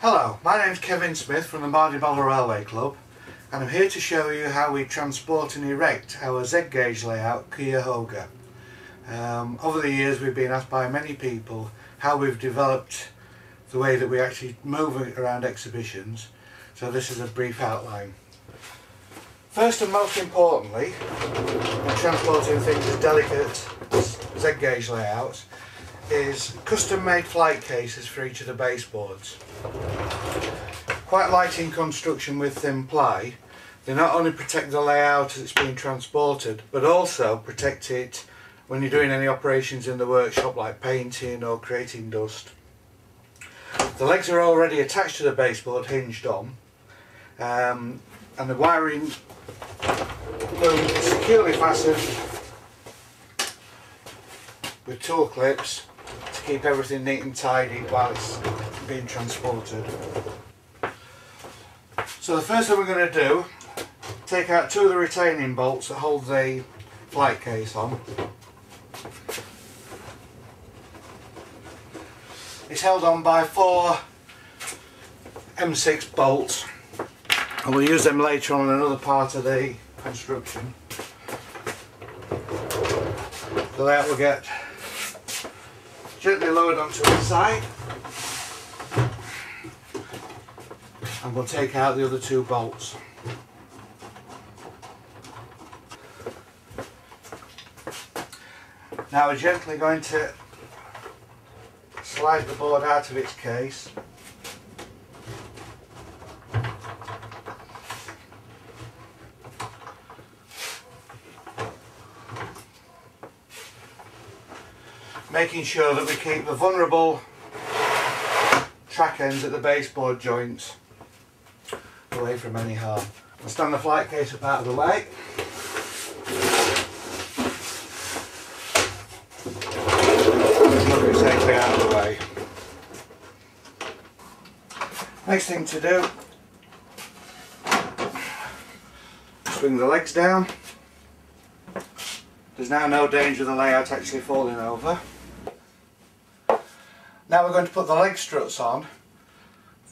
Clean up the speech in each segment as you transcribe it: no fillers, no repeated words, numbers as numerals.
Hello, my name's Kev Smith from the Mardy Model Railway Club, and I'm here to show you how we transport and erect our Z-gauge layout Cuyahoga. Over the years we've been asked by many people how we've developed the way that we actually move it around exhibitions, so this is a brief outline. First and most importantly, when transporting things as delicate as Z-gauge layouts, is custom-made flight cases for each of the baseboards. Quite light in construction with thin ply, they not only protect the layout as it's being transported, but also protect it when you're doing any operations in the workshop like painting or creating dust. The legs are already attached to the baseboard, hinged on, and the wiring loom is securely fastened with tool clips to keep everything neat and tidy while it's being transported. So the first thing we're going to do, take out two of the retaining bolts that hold the flight case on. It's held on by 4 M6 bolts, and we'll use them later on in another part of the construction. The layout will get gently lowered onto the side, and we'll take out the other 2 bolts. Now we're gently going to slide the board out of its case. Making sure that we keep the vulnerable track ends at the baseboard joints away from any harm. I'll stand the flight case up out of the way. Look it safely out of the way. Next thing to do, swing the legs down. There's now no danger of the layout actually falling over. Now we're going to put the leg struts on.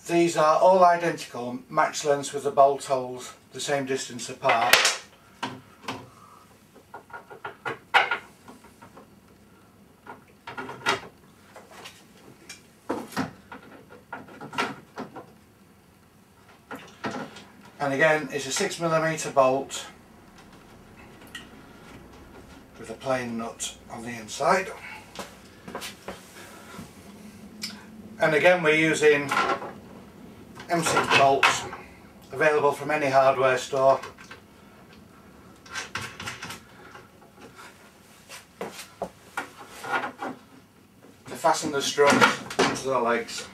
These are all identical, match lengths with the bolt holes the same distance apart. And again, it's a 6mm bolt with a plain nut on the inside. And again, we're using M6 bolts available from any hardware store. To fasten the struts into the legs.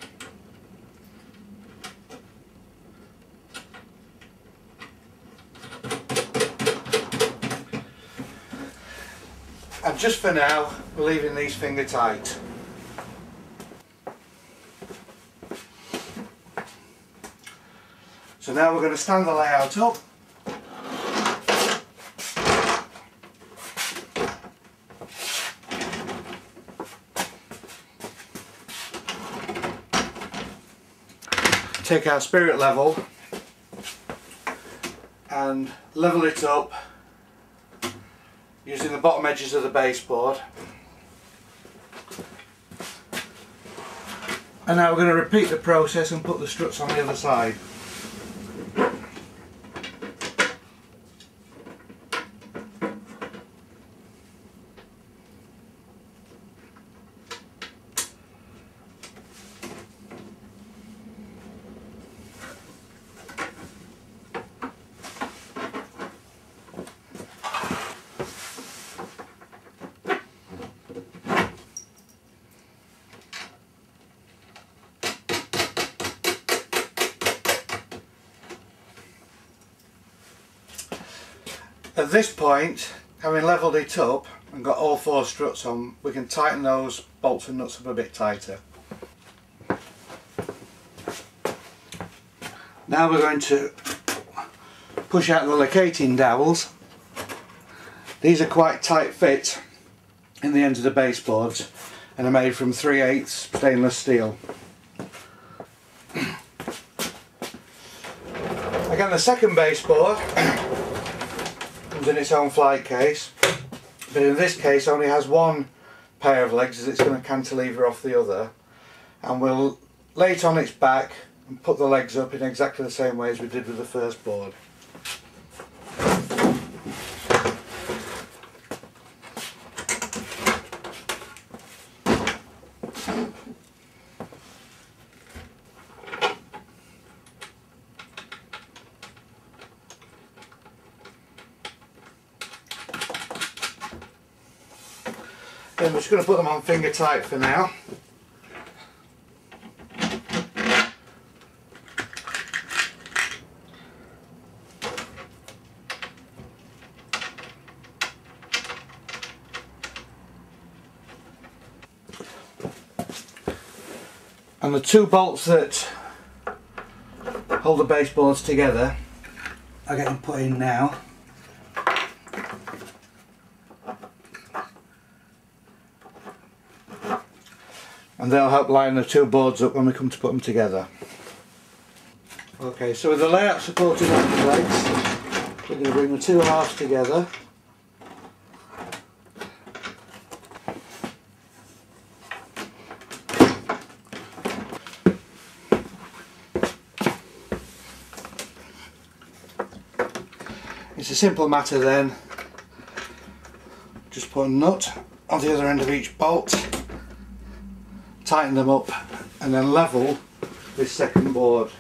And just for now, we're leaving these finger tight. So now we're going to stand the layout up. Take our spirit level and level it up using the bottom edges of the baseboard. And now we're going to repeat the process and put the struts on the other side. At this point, having levelled it up and got all 4 struts on, we can tighten those bolts and nuts up a bit tighter. Now we're going to push out the locating dowels. These are quite tight fit in the ends of the baseboards and are made from 3/8 stainless steel. Again, the second baseboard comes in its own flight case, but in this case only has one pair of legs as it's going to cantilever off the other, and we'll lay it on its back and put the legs up in exactly the same way as we did with the first board. Then we're just going to put them on finger tight for now. And the two bolts that hold the baseboards together are getting put in now. And they'll help line the two boards up when we come to put them together. Okay, so with the layout supporting on the legs, we're going to bring the two halves together. It's a simple matter then, just put a nut on the other end of each bolt, tighten them up and then level this second board.